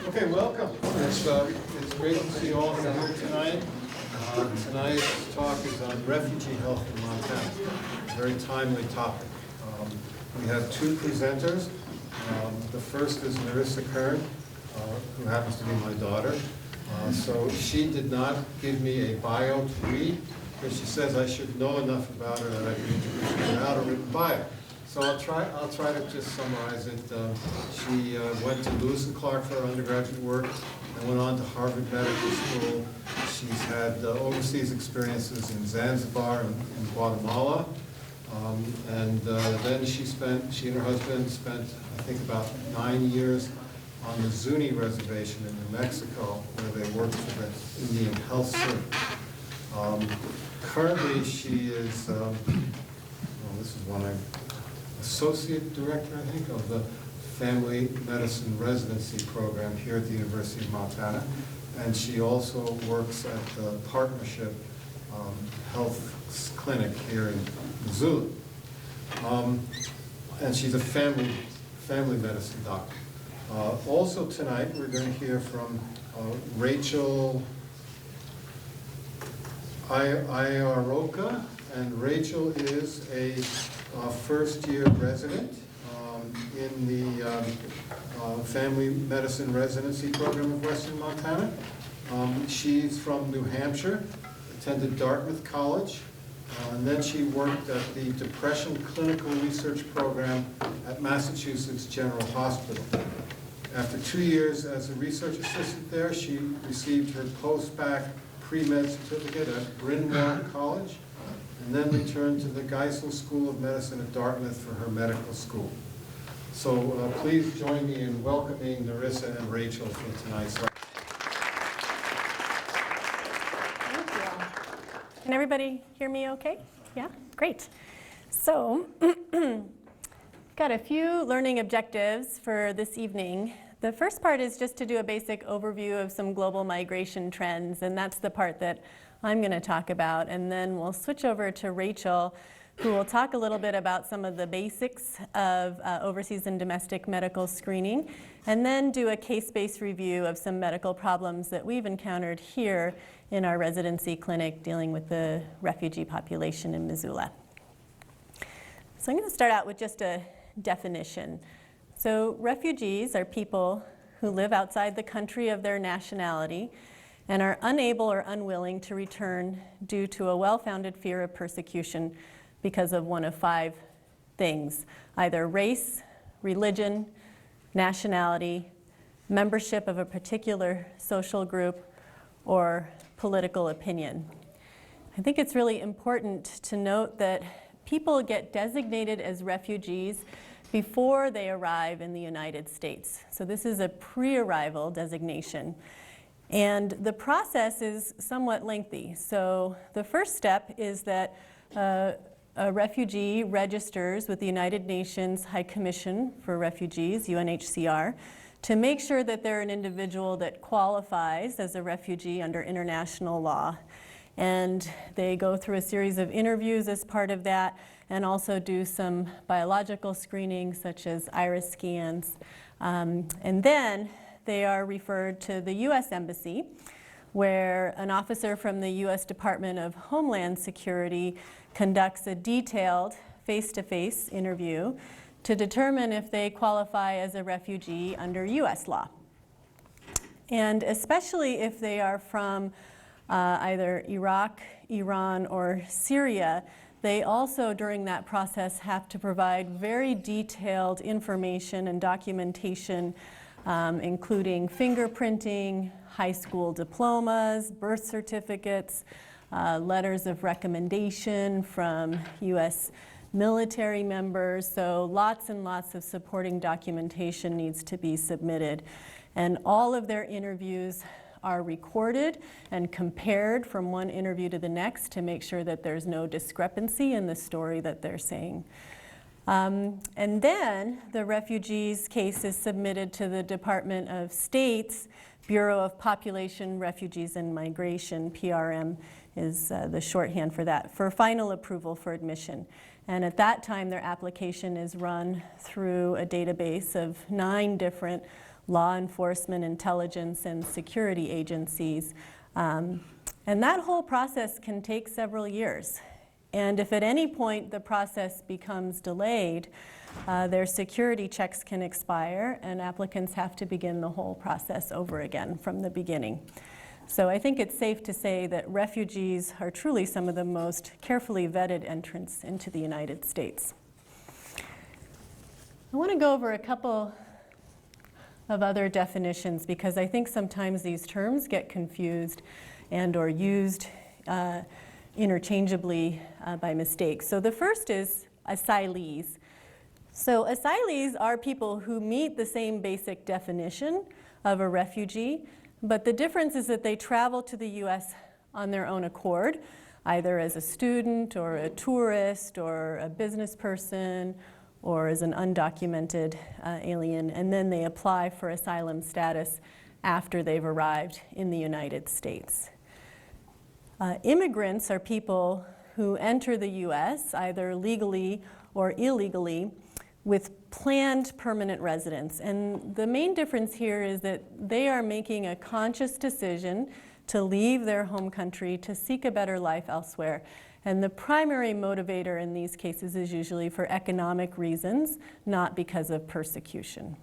Okay, welcome. It's great to see all of you here tonight. Tonight's talk is on refugee health in Montana. A very timely topic. We have two presenters. The first is Narissa Kern, who happens to be my daughter. So she did not give me a bio to read, because she says I should know enough about her that I can introduce her without a written bio. So I'll try to just summarize it. She went to Lewis and Clark for her undergraduate work and went on to Harvard Medical School. She's had overseas experiences in Zanzibar and in Guatemala. Then she and her husband spent, I think, about 9 years on the Zuni Reservation in New Mexico, where they worked for the Indian Health Service. Currently, she is, this is one Associate Director, I think, of the Family Medicine Residency Program here at the University of Montana. And she also works at the Partnership Health Clinic here in Missoula. And she's a family medicine doctor. Also tonight, we're going to hear from Rachel Iaroka, and Rachel is a first-year resident in the Family Medicine Residency Program of Western Montana. She's from New Hampshire, attended Dartmouth College, and then she worked at the Depression Clinical Research Program at Massachusetts General Hospital. After 2 years as a research assistant there, she received her post-bac pre-med certificate at Bryn Mawr College, and then returned to the Geisel School of Medicine at Dartmouth for her medical school. So please join me in welcoming Narissa and Rachel for tonight's lecture. Thank you. Can everybody hear me okay? Yeah? Great. So, got a few learning objectives for this evening. The first part is just to do a basic overview of some global migration trends, and that's the part that I'm going to talk about. And then we'll switch over to Rachel, who will talk a little bit about some of the basics of overseas and domestic medical screening, and then do a case-based review of some medical problems that we've encountered here in our residency clinic dealing with the refugee population in Missoula. So I'm going to start out with just a definition. So refugees are people who live outside the country of their nationality and are unable or unwilling to return due to a well-founded fear of persecution because of one of 5 things: either race, religion, nationality, membership of a particular social group, or political opinion. I think it's really important to note that people get designated as refugees before they arrive in the United States. So this is a pre-arrival designation. And the process is somewhat lengthy. So the first step is that a refugee registers with the United Nations High Commission for Refugees, UNHCR, to make sure that they're an individual that qualifies as a refugee under international law. And they go through a series of interviews as part of that, and also do some biological screening such as iris scans. And then they are referred to the U.S. Embassy, where an officer from the U.S. Department of Homeland Security conducts a detailed face-to-face interview to determine if they qualify as a refugee under U.S. law. And especially if they are from either Iraq, Iran, or Syria, they also, during that process, have to provide very detailed information and documentation, including fingerprinting, high school diplomas, birth certificates, letters of recommendation from U.S. military members. So lots and lots of supporting documentation needs to be submitted. And all of their interviews are recorded and compared from one interview to the next to make sure that there's no discrepancy in the story that they're saying. And then the refugee's case is submitted to the Department of State's Bureau of Population, Refugees, and Migration, PRM is the shorthand for that, for final approval for admission. And at that time, their application is run through a database of 9 different law enforcement, intelligence, and security agencies. And that whole process can take several years. And if at any point the process becomes delayed, their security checks can expire and applicants have to begin the whole process over again from the beginning. So I think it's safe to say that refugees are truly some of the most carefully vetted entrants into the United States. I want to go over a couple of other definitions because I think sometimes these terms get confused and or used interchangeably by mistake. So the first is asylees. So asylees are people who meet the same basic definition of a refugee, but the difference is that they travel to the US on their own accord, either as a student or a tourist or a business person or as an undocumented alien, and then they apply for asylum status after they've arrived in the United States. Immigrants are people who enter the US either legally or illegally with planned permanent residence. And the main difference here is that they are making a conscious decision to leave their home country to seek a better life elsewhere. And the primary motivator in these cases is usually for economic reasons, not because of persecution.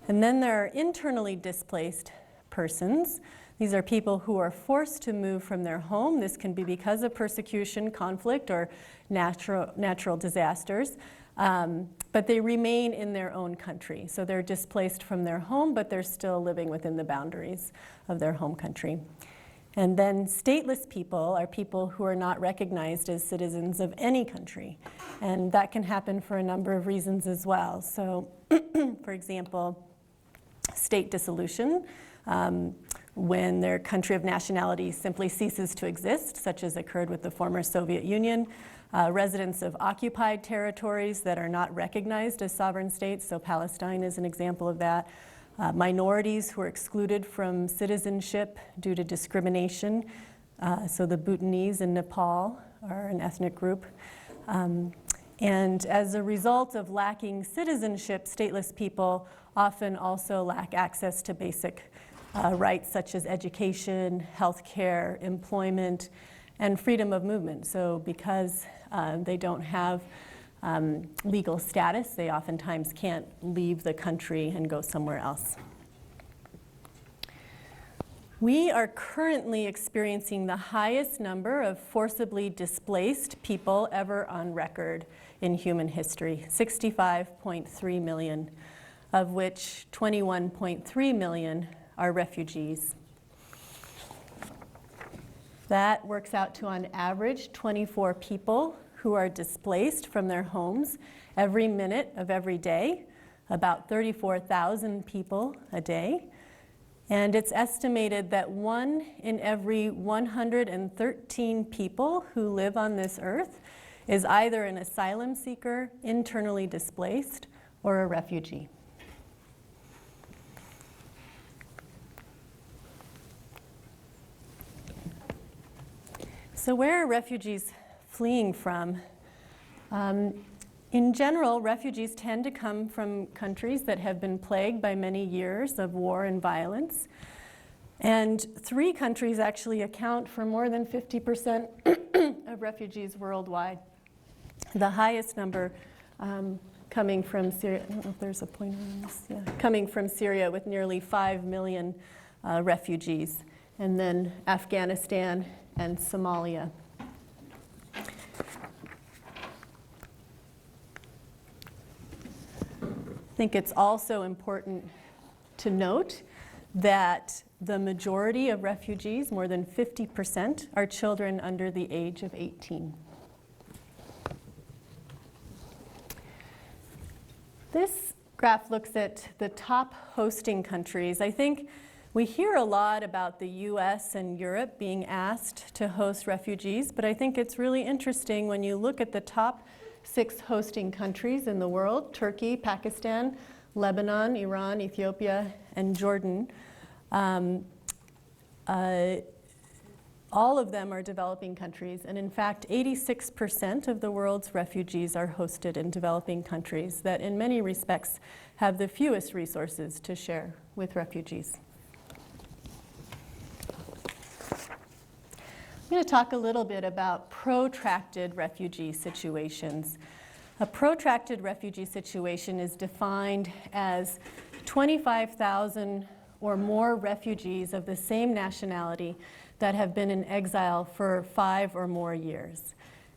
And then there are internally displaced persons. These are people who are forced to move from their home. This can be because of persecution, conflict, or natural disasters. But they remain in their own country. So they're displaced from their home, but they're still living within the boundaries of their home country. And then stateless people are people who are not recognized as citizens of any country. And that can happen for a number of reasons as well. So, for example, state dissolution, when their country of nationality simply ceases to exist, such as occurred with the former Soviet Union. Residents of occupied territories that are not recognized as sovereign states, so Palestine is an example of that. Minorities who are excluded from citizenship due to discrimination, so the Bhutanese in Nepal are an ethnic group. And as a result of lacking citizenship, stateless people often also lack access to basic rights such as education, healthcare, employment, and freedom of movement. So because they don't have legal status, they oftentimes can't leave the country and go somewhere else. We are currently experiencing the highest number of forcibly displaced people ever on record in human history, 65.3 million, of which 21.3 million are refugees. That works out to, on average, 24 people who are displaced from their homes every minute of every day, about 34,000 people a day. And it's estimated that 1 in every 113 people who live on this earth is either an asylum seeker, internally displaced, or a refugee. So where are refugees fleeing from? In general, refugees tend to come from countries that have been plagued by many years of war and violence. And 3 countries actually account for more than 50% of refugees worldwide. The highest number coming from Syria, I don't know if there's a pointer on this, yeah, coming from Syria with nearly 5 million refugees, and then Afghanistan and Somalia. I think it's also important to note that the majority of refugees, more than 50%, are children under the age of 18. This graph looks at the top hosting countries. I think we hear a lot about the US and Europe being asked to host refugees, but I think it's really interesting when you look at the top 6 hosting countries in the world: Turkey, Pakistan, Lebanon, Iran, Ethiopia, and Jordan. All of them are developing countries, and in fact, 86% of the world's refugees are hosted in developing countries that in many respects have the fewest resources to share with refugees. I'm going to talk a little bit about protracted refugee situations. A protracted refugee situation is defined as 25,000 or more refugees of the same nationality that have been in exile for 5 or more years.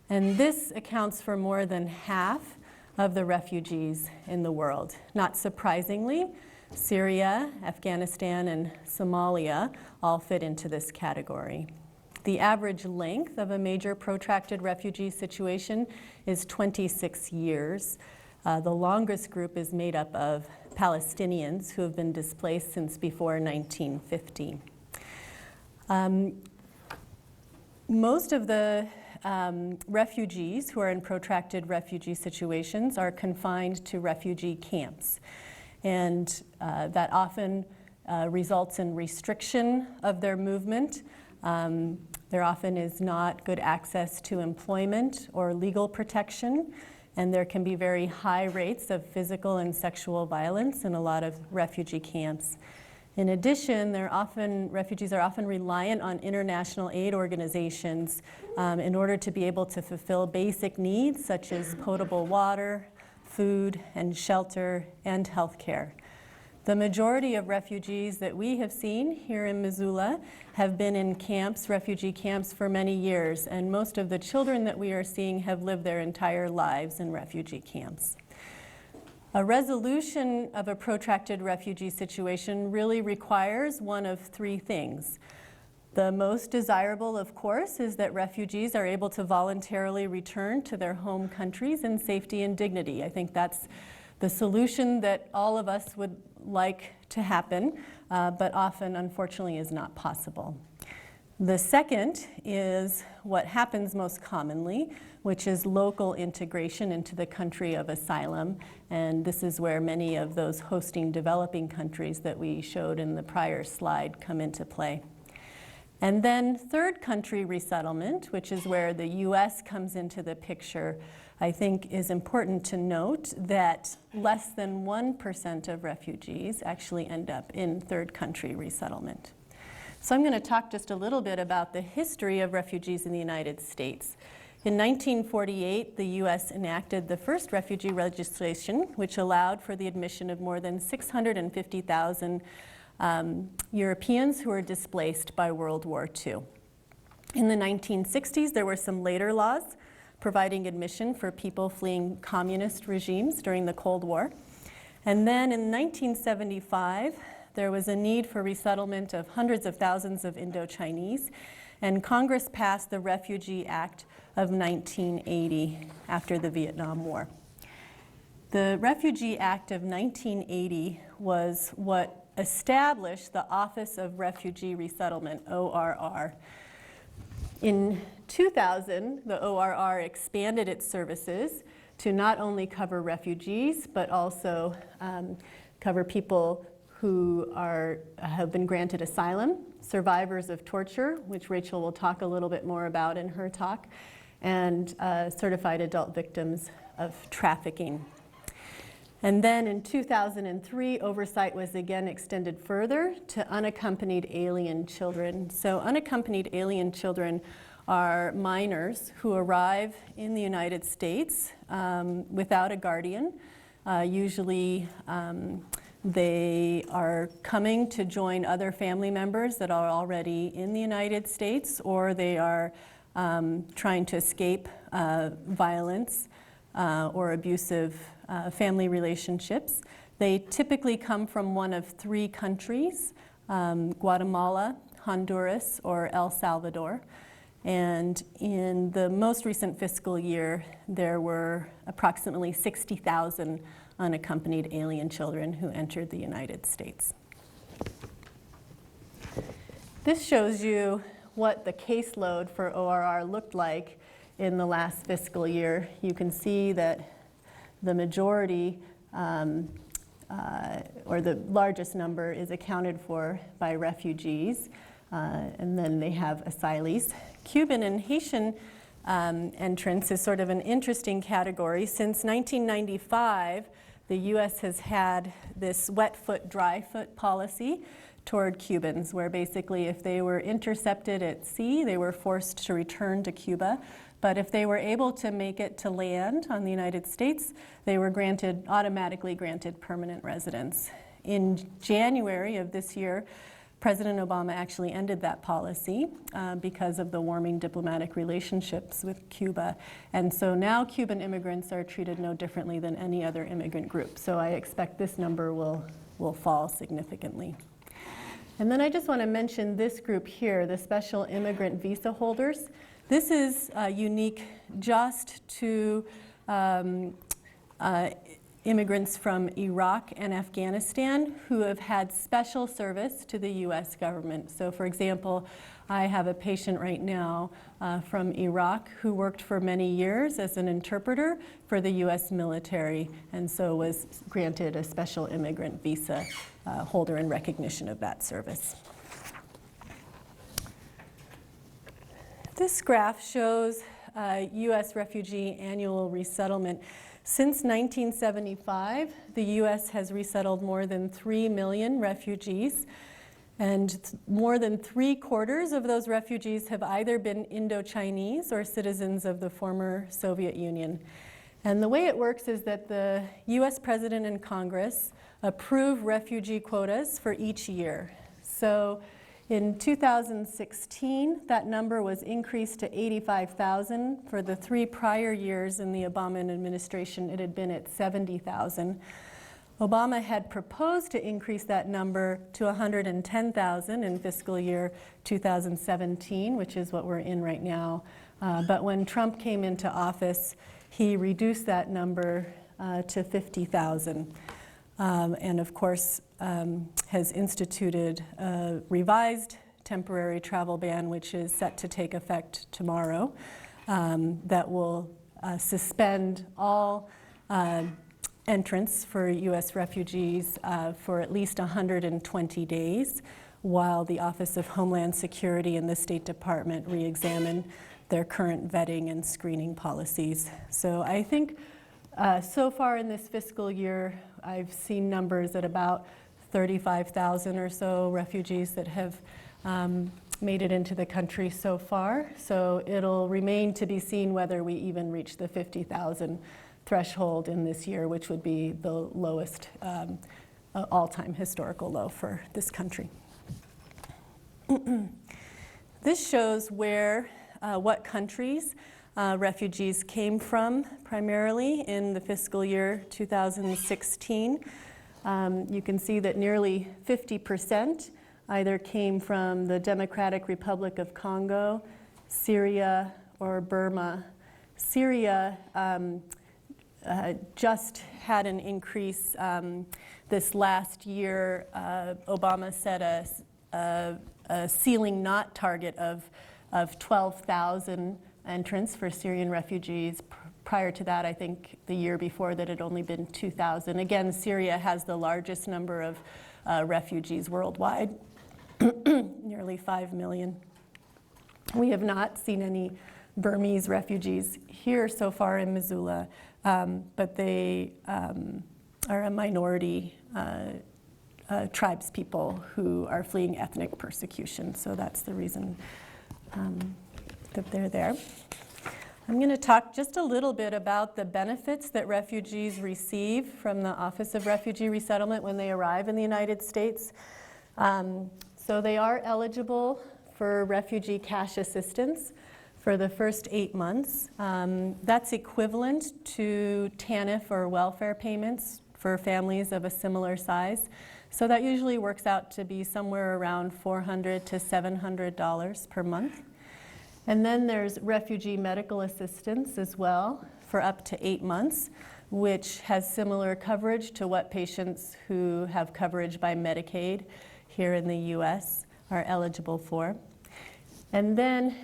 And this accounts for more than half of the refugees in the world. Not surprisingly, Syria, Afghanistan, and Somalia all fit into this category. The average length of a major protracted refugee situation is 26 years. The longest group is made up of Palestinians who have been displaced since before 1950. Most of the refugees who are in protracted refugee situations are confined to refugee camps. And that often results in restriction of their movement. There often is not good access to employment or legal protection, and there can be very high rates of physical and sexual violence in a lot of refugee camps. In addition, refugees are often reliant on international aid organizations in order to be able to fulfill basic needs such as potable water, food, and shelter, and health care. The majority of refugees that we have seen here in Missoula have been in camps, refugee camps, for many years, and most of the children that we are seeing have lived their entire lives in refugee camps. A resolution of a protracted refugee situation really requires one of 3 things. The most desirable, of course, is that refugees are able to voluntarily return to their home countries in safety and dignity. I think that's the solution that all of us would like to happen, but often, unfortunately, is not possible. The second is what happens most commonly, which is local integration into the country of asylum. And this is where many of those hosting developing countries that we showed in the prior slide come into play. And then third country resettlement, which is where the US comes into the picture, I think is important to note that less than 1% of refugees actually end up in third country resettlement. So I'm going to talk just a little bit about the history of refugees in the United States. In 1948, the US enacted the first refugee legislation, which allowed for the admission of more than 650,000 Europeans who were displaced by World War II. In the 1960s, there were some later laws providing admission for people fleeing communist regimes during the Cold War. And then in 1975, there was a need for resettlement of hundreds of thousands of Indo-Chinese, and Congress passed the Refugee Act of 1980 after the Vietnam War. The Refugee Act of 1980 was what established the Office of Refugee Resettlement, ORR. In 2000, the ORR expanded its services to not only cover refugees, but also cover people who have been granted asylum, survivors of torture, which Rachel will talk a little bit more about in her talk, and certified adult victims of trafficking. And then in 2003, oversight was again extended further to unaccompanied alien children. So unaccompanied alien children are minors who arrive in the United States without a guardian. Usually they are coming to join other family members that are already in the United States, or they are trying to escape violence or abusive family relationships. They typically come from one of 3 countries, Guatemala, Honduras, or El Salvador. And in the most recent fiscal year, there were approximately 60,000 unaccompanied alien children who entered the United States. This shows you what the caseload for ORR looked like in the last fiscal year. You can see that the majority, or the largest number, is accounted for by refugees. and then they have asylees. Cuban and Haitian entrants is sort of an interesting category. Since 1995, the U.S. has had this wet foot, dry foot policy toward Cubans, where basically if they were intercepted at sea, they were forced to return to Cuba. But if they were able to make it to land on the United States, they were automatically granted permanent residence. In January of this year, President Obama actually ended that policy because of the warming diplomatic relationships with Cuba. And so now Cuban immigrants are treated no differently than any other immigrant group. So I expect this number will fall significantly. And then I just want to mention this group here, the special immigrant visa holders. This is unique just to immigrants from Iraq and Afghanistan who have had special service to the U.S. government. So for example, I have a patient right now from Iraq who worked for many years as an interpreter for the U.S. military, and so was granted a special immigrant visa holder in recognition of that service. This graph shows U.S. refugee annual resettlement. Since 1975, the U.S. has resettled more than 3 million refugees, and more than 3/4 of those refugees have either been Indo-Chinese or citizens of the former Soviet Union. And the way it works is that the U.S. President and Congress approve refugee quotas for each year. So in 2016, that number was increased to 85,000. For the 3 prior years in the Obama administration, it had been at 70,000. Obama had proposed to increase that number to 110,000 in fiscal year 2017, which is what we're in right now. But when Trump came into office, he reduced that number to 50,000. And of course, has instituted a revised temporary travel ban, which is set to take effect tomorrow, that will suspend all entrance for U.S. refugees for at least 120 days, while the Office of Homeland Security and the State Department re-examine their current vetting and screening policies. So I think so far in this fiscal year, I've seen numbers at about 35,000 or so refugees that have made it into the country so far. So it'll remain to be seen whether we even reach the 50,000 threshold in this year, which would be the lowest all-time historical low for this country. This shows what countries refugees came from primarily in the fiscal year 2016. You can see that nearly 50% either came from the Democratic Republic of Congo, Syria, or Burma. Syria just had an increase this last year. Obama set a ceiling not target of 12,000 entrants for Syrian refugees. Prior to that, I think the year before that had only been 2,000. Again, Syria has the largest number of refugees worldwide, nearly 5 million. We have not seen any Burmese refugees here so far in Missoula, but they are a minority tribes people who are fleeing ethnic persecution. So that's the reason that they're there. I'm going to talk just a little bit about the benefits that refugees receive from the Office of Refugee Resettlement when they arrive in the United States. So they are eligible for refugee cash assistance for the first 8 months. That's equivalent to TANF or welfare payments for families of a similar size. So that usually works out to be somewhere around $400 to $700 per month. And then there's refugee medical assistance as well for up to 8 months, which has similar coverage to what patients who have coverage by Medicaid here in the US are eligible for. And then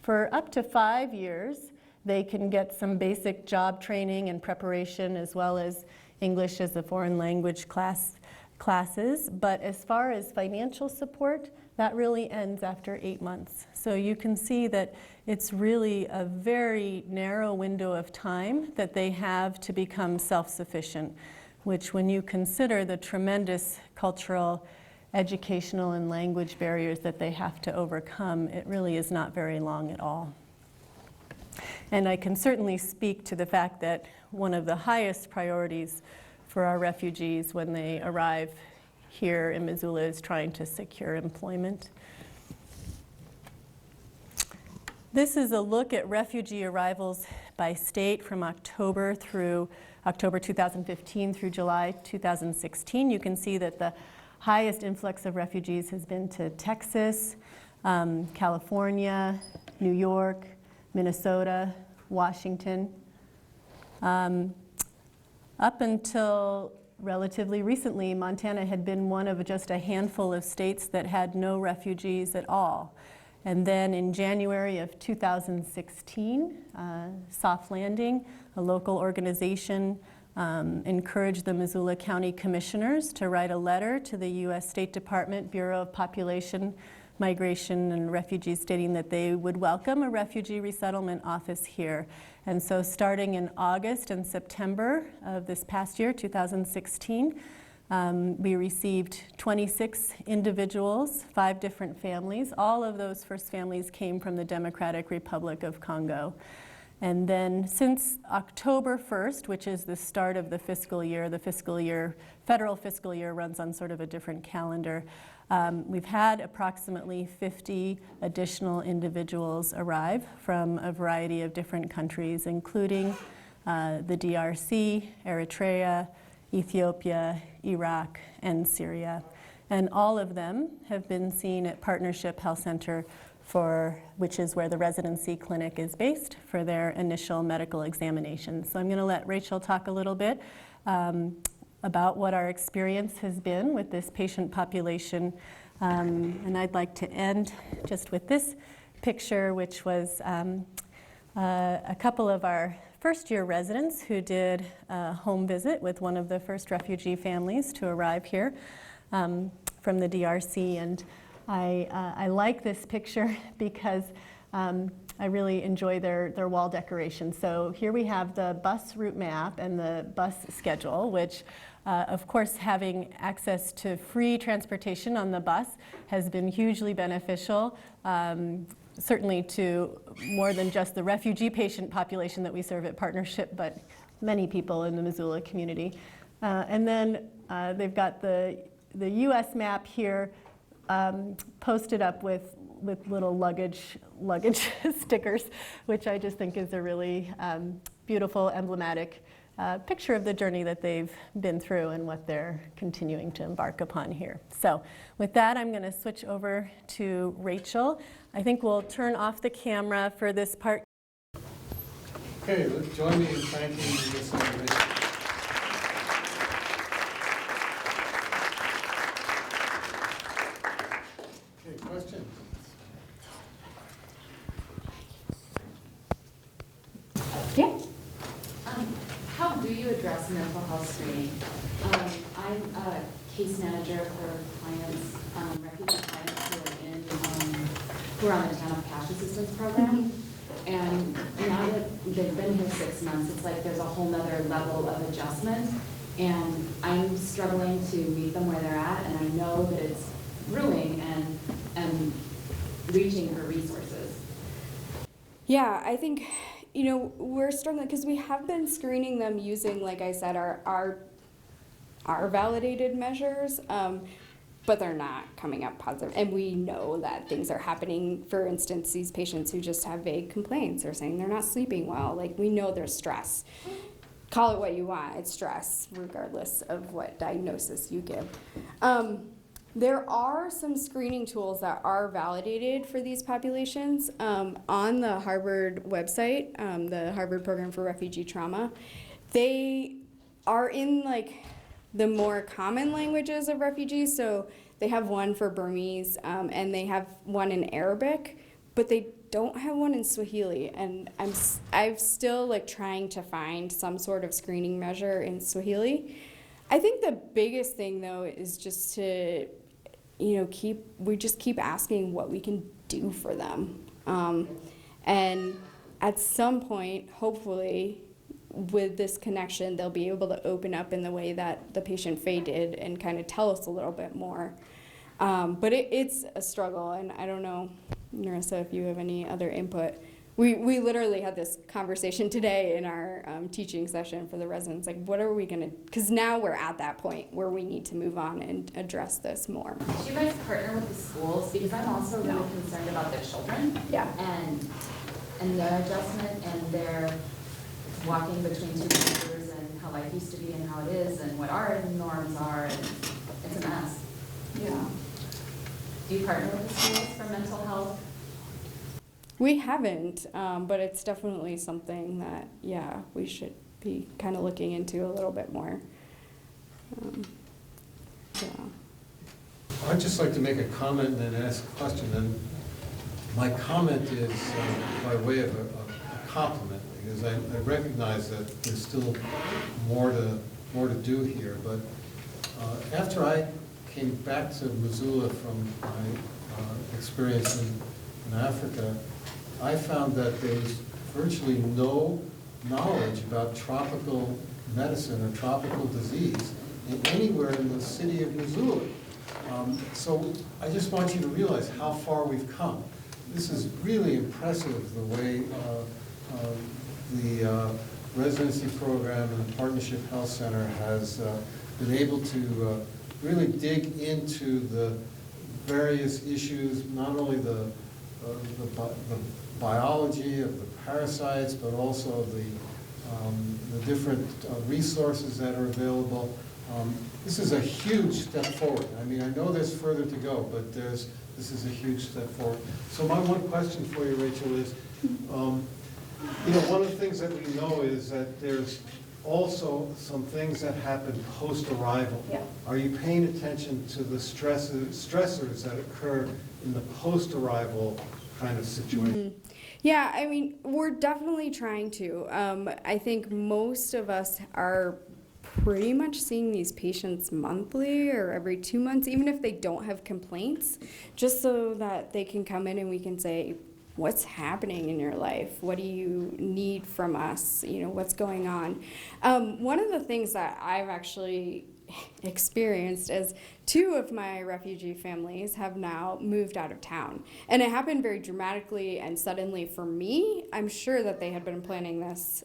for up to 5 years, they can get some basic job training and preparation, as well as English as a foreign language classes. But as far as financial support, that really ends after 8 months. So you can see that it's really a very narrow window of time that they have to become self-sufficient, which when you consider the tremendous cultural, educational, and language barriers that they have to overcome, it really is not very long at all. And I can certainly speak to the fact that one of the highest priorities for our refugees when they arrive here in Missoula is trying to secure employment. This is a look at refugee arrivals by state from October 2015 through July 2016. You can see that the highest influx of refugees has been to Texas, California, New York, Minnesota, Washington. Up until relatively recently, Montana had been one of just a handful of states that had no refugees at all. And then in January of 2016, Soft Landing, a local organization, encouraged the Missoula County Commissioners to write a letter to the U.S. State Department Bureau of Population, Migration, and Refugees stating that they would welcome a refugee resettlement office here. And so starting in August and September of this past year, 2016, we received 26 individuals, 5 different families. All of those first families came from the Democratic Republic of Congo. And then since October 1st, which is the start of the fiscal year, federal fiscal year runs on sort of a different calendar, we've had approximately 50 additional individuals arrive from a variety of different countries, including the DRC, Eritrea, Ethiopia, Iraq, and Syria. And all of them have been seen at Partnership Health Center, which is where the residency clinic is based, for their initial medical examinations. So I'm going to let Rachel talk a little bit about what our experience has been with this patient population. And I'd like to end just with this picture, which was a couple of our first-year residents who did a home visit with one of the first refugee families to arrive here from the DRC. And I like this picture because I really enjoy their wall decoration. So here we have the bus route map and the bus schedule, which of course having access to free transportation on the bus has been hugely beneficial, certainly to more than just the refugee patient population that we serve at Partnership, but many people in the Missoula community. And then they've got the US map here posted up with little luggage stickers, which I just think is a really beautiful, emblematic picture of the journey that they've been through and what they're continuing to embark upon here. So with that, I'm going to switch over to Rachel. I think we'll turn off the camera for this part. Okay, join me in thanking Ms. Rachel. Okay, questions? Yeah. How do you address mental health screening? I'm a case manager for clients, refugee clients who are on the TANF Cash Assistance Program. And now that they've been here 6 months, it's like there's a whole nother level of adjustment. And I'm struggling to meet them where they're at, and I know that it's brewing and reaching for resources. Yeah, I think, we're struggling because we have been screening them using, like I said, our validated measures, but they're not coming up positive. And we know that things are happening. For instance, these patients who just have vague complaints are saying they're not sleeping well. Like, we know there's stress. Call it what you want, it's stress, regardless of what diagnosis you give. There are some screening tools that are validated for these populations on the Harvard website, the Harvard Program for Refugee Trauma. They are in the more common languages of refugees, so they have one for Burmese and they have one in Arabic, but they don't have one in Swahili, and I'm still trying to find some sort of screening measure in Swahili. I think the biggest thing though is just to we just keep asking what we can do for them. And at some point, hopefully, with this connection, they'll be able to open up in the way that the patient Faye did and kind of tell us a little bit more. But it's a struggle, and I don't know, Narissa, if you have any other input. We literally had this conversation today in our teaching session for the residents, like what are we gonna, because now we're at that point where we need to move on and address this more. Do you guys partner with the schools? Because I'm also really concerned about their children. Yeah. And their adjustment and their walking between two cultures and how life used to be and how it is and what our norms are, and it's a mess. Yeah. Do you partner with the schools for mental health? We haven't, but it's definitely something that, yeah, we should be kind of looking into a little bit more. Yeah. I'd just like to make a comment and then ask a question. And my comment is by way of a compliment, because I recognize that there's still more to do here. But after I came back to Missoula from my experience in Africa, I found that there's virtually no knowledge about tropical medicine or tropical disease anywhere in the city of Missoula. So I just want you to realize how far we've come. This is really impressive, the way the residency program and the Partnership Health Center has been able to really dig into the various issues, not only the biology of the parasites, but also the different resources that are available. This is a huge step forward. I mean, I know there's further to go, but this is a huge step forward. So my one question for you, Rachel, is, one of the things that we know is that there's also some things that happen post-arrival. Yeah. Are you paying attention to the stressors that occur in the post-arrival kind of situation? Mm-hmm. Yeah, I mean, we're definitely trying to. I think most of us are pretty much seeing these patients monthly or every 2 months, even if they don't have complaints, just so that they can come in and we can say, what's happening in your life? What do you need from us? What's going on? One of the things that I've actually experienced is 2 of my refugee families have now moved out of town. And it happened very dramatically and suddenly for me. I'm sure that they had been planning this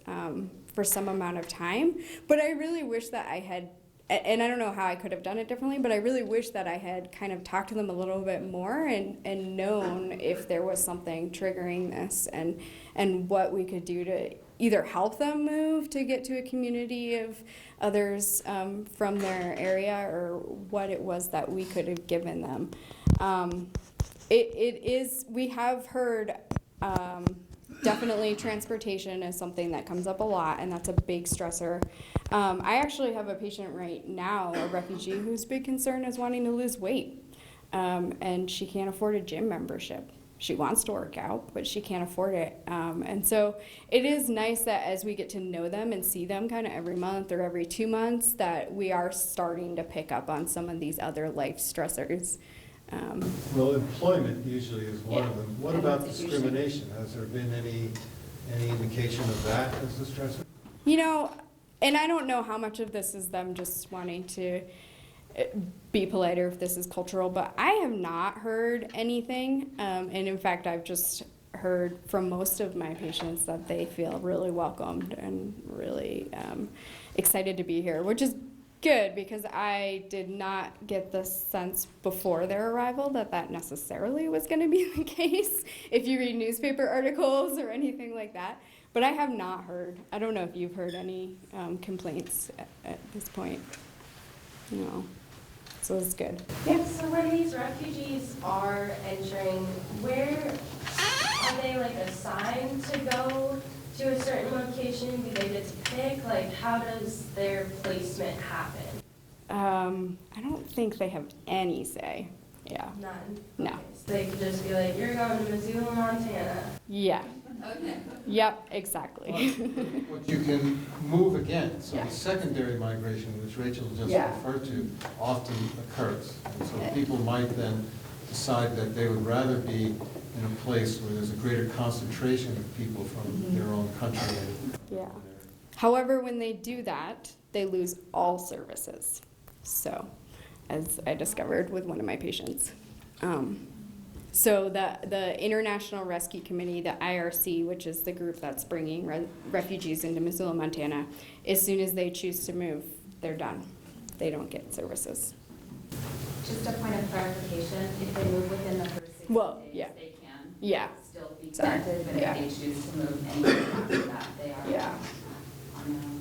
for some amount of time, but I really wish that I had, and I don't know how I could have done it differently, but I really wish that I had kind of talked to them a little bit more and known if there was something triggering this and what we could do to either help them move to get to a community of others from their area, or what it was that we could have given them. We have heard definitely transportation is something that comes up a lot, and that's a big stressor. I actually have a patient right now, a refugee, whose big concern is wanting to lose weight, and she can't afford a gym membership. She wants to work out, but she can't afford it. And so it is nice that as we get to know them and see them kind of every month or every 2 months, that we are starting to pick up on some of these other life stressors. Well, employment usually is one of them. What And about it's discrimination? Has there been any indication of that as a stressor? And I don't know how much of this is them just wanting to be polite or if this is cultural, but I have not heard anything. And in fact, I've just heard from most of my patients that they feel really welcomed and really excited to be here, which is good, because I did not get the sense before their arrival that necessarily was going to be the case if you read newspaper articles or anything like that. But I have not heard. I don't know if you've heard any complaints at this point. No. So it's good. Yeah. So when these refugees are entering, where are they assigned to go to a certain location? Do they get to pick? How does their placement happen? I don't think they have any say. Yeah. None. No. Okay. So they could just be like, you're going to Missoula, Montana. Yeah. Okay. Yep, exactly. What you can move again, so Yeah. the secondary migration, which Rachel just Yeah. referred to, often occurs. And so people might then decide that they would rather be in a place where there's a greater concentration of people from their own country. Yeah. However, when they do that, they lose all services. So, as I discovered with one of my patients. So the International Rescue Committee, the IRC, which is the group that's bringing refugees into Missoula, Montana, as soon as they choose to move, they're done. They don't get services. Just a point of clarification, if they move within the first 60 Well, days, yeah. they can Yeah. still be Sorry. granted, but Yeah. if they choose to move anything after that, they are Yeah. on their own.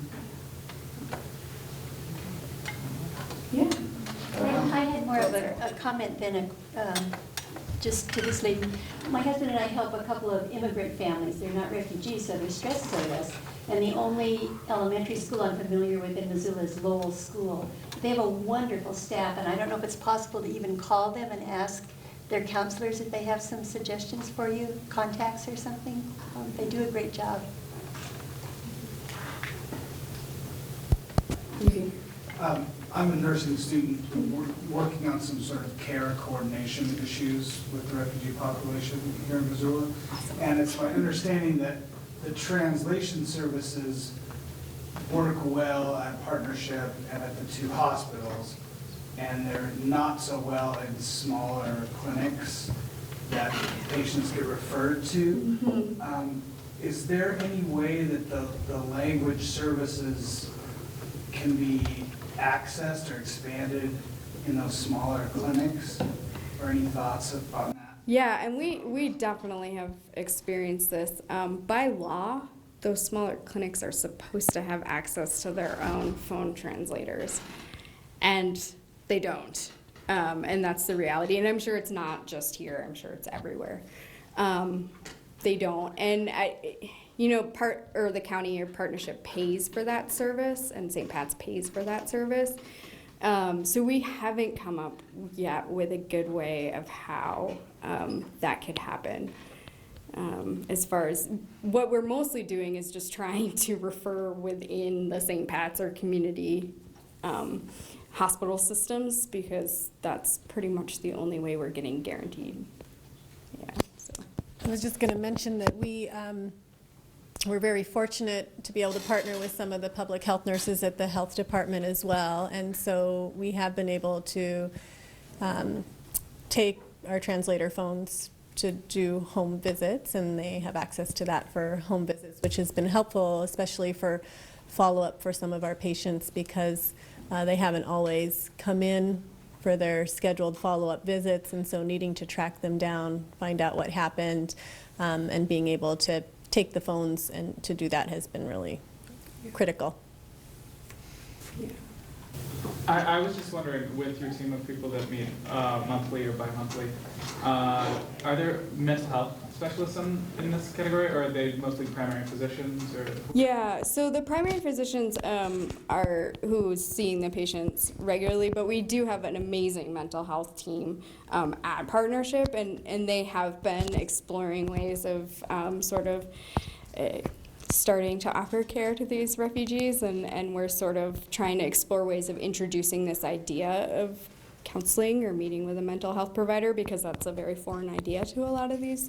Yeah. I had more of a comment than just to this lady. My husband and I help a couple of immigrant families. They're not refugees, so their stresses are less. And the only elementary school I'm familiar with in Missoula is Lowell School. They have a wonderful staff, and I don't know if it's possible to even call them and ask their counselors if they have some suggestions for you, contacts or something. They do a great job. I'm a nursing student working on some sort of care coordination issues with the refugee population here in Missoula. And it's my understanding that the translation services work well at Partnership and at the two hospitals, and they're not so well in smaller clinics that patients get referred to. Is there any way that the language services can be accessed or expanded in those smaller clinics? Or any thoughts on that? Yeah, and we definitely have experienced this. By law, those smaller clinics are supposed to have access to their own phone translators, and they don't. And that's the reality. And I'm sure it's not just here. I'm sure it's everywhere. They don't. And the county or Partnership pays for that service, and St. Pat's pays for that service. So we haven't come up yet with a good way of how that could happen. As far as what we're mostly doing is just trying to refer within the St. Pat's or community hospital systems, because that's pretty much the only way we're getting guaranteed. Yeah. So. I was just going to mention that we're very fortunate to be able to partner with some of the public health nurses at the health department as well. And so we have been able to take our translator phones to do home visits, and they have access to that for home visits, which has been helpful, especially for follow-up for some of our patients, because they haven't always come in for their scheduled follow-up visits, and so needing to track them down, find out what happened, and being able to take the phones and to do that has been really critical. Yeah. I was just wondering, with your team of people that meet monthly or bi-monthly, are there mental health specialists in this category, or are they mostly primary physicians? Or Yeah, so the primary physicians are who's seeing the patients regularly, but we do have an amazing mental health team at Partnership, and they have been exploring ways of starting to offer care to these refugees, and we're sort of trying to explore ways of introducing this idea of counseling or meeting with a mental health provider, because that's a very foreign idea to a lot of these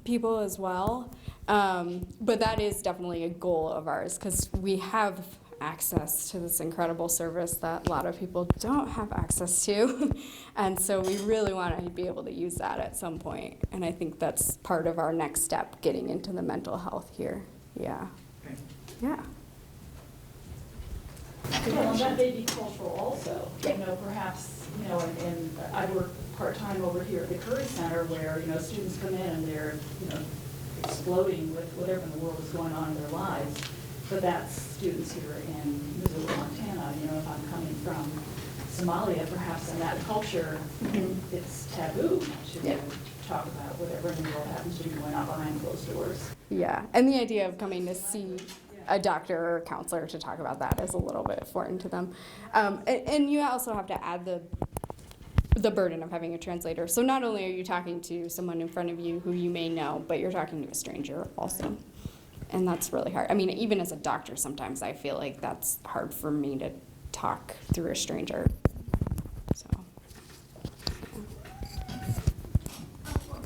people as well. But that is definitely a goal of ours, because we have access to this incredible service that a lot of people don't have access to. And so we really want to be able to use that at some point. And I think that's part of our next step, getting into the mental health here. Yeah. Okay. Yeah. Well, that may be cultural also, perhaps, and I work part-time over here at the Curry Center where, students come in and they're, exploding with whatever in the world is going on in their lives. But that's students here in Missoula, Montana. If I'm coming from Somalia, perhaps in that culture, it's taboo to talk about whatever in the world happens to be going on behind closed doors. Yeah. And the idea of coming to see a doctor or a counselor to talk about that is a little bit foreign to them. And you also have to add the burden of having a translator. So not only are you talking to someone in front of you who you may know, but you're talking to a stranger also. And that's really hard. I mean, even as a doctor, sometimes I feel like that's hard for me to talk through a stranger. So.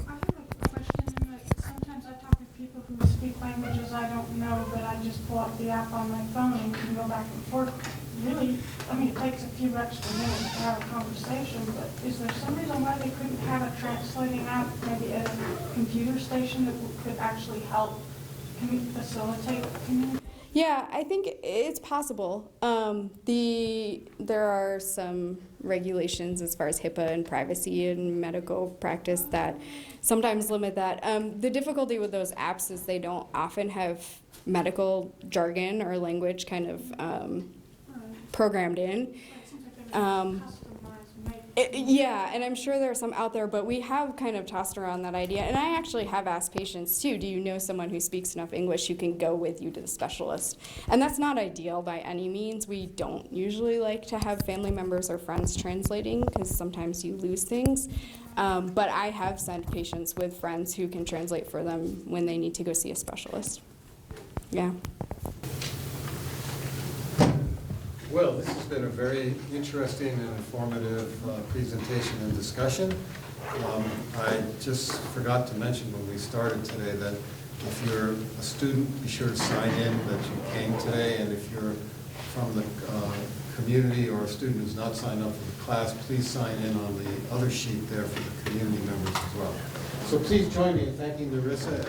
I have a question in that sometimes I talk to people who speak languages I don't know, but I just pull up the app on my phone and can go back and forth. Really, I mean, it takes a few extra minutes to have a conversation, but is there some reason why they couldn't have a translating app, maybe at a computer station that could actually help facilitate communication? Yeah, I think it's possible. There are some regulations as far as HIPAA and privacy in medical practice that sometimes limit that. The difficulty with those apps is they don't often have medical jargon or language kind of programmed in. It seems like they would customize, maybe. Yeah, and I'm sure there are some out there, but we have kind of tossed around that idea. And I actually have asked patients too, do you know someone who speaks enough English who can go with you to the specialist? And that's not ideal by any means. We don't usually like to have family members or friends translating because sometimes you lose things. But I have sent patients with friends who can translate for them when they need to go see a specialist. Yeah. Well, this has been a very interesting and informative presentation and discussion. I just forgot to mention when we started today that if you're a student, be sure to sign in that you came today, and if you're from the community or a student who's not signed up for the class, please sign in on the other sheet there for the community members as well. So please join me in thanking Narissa.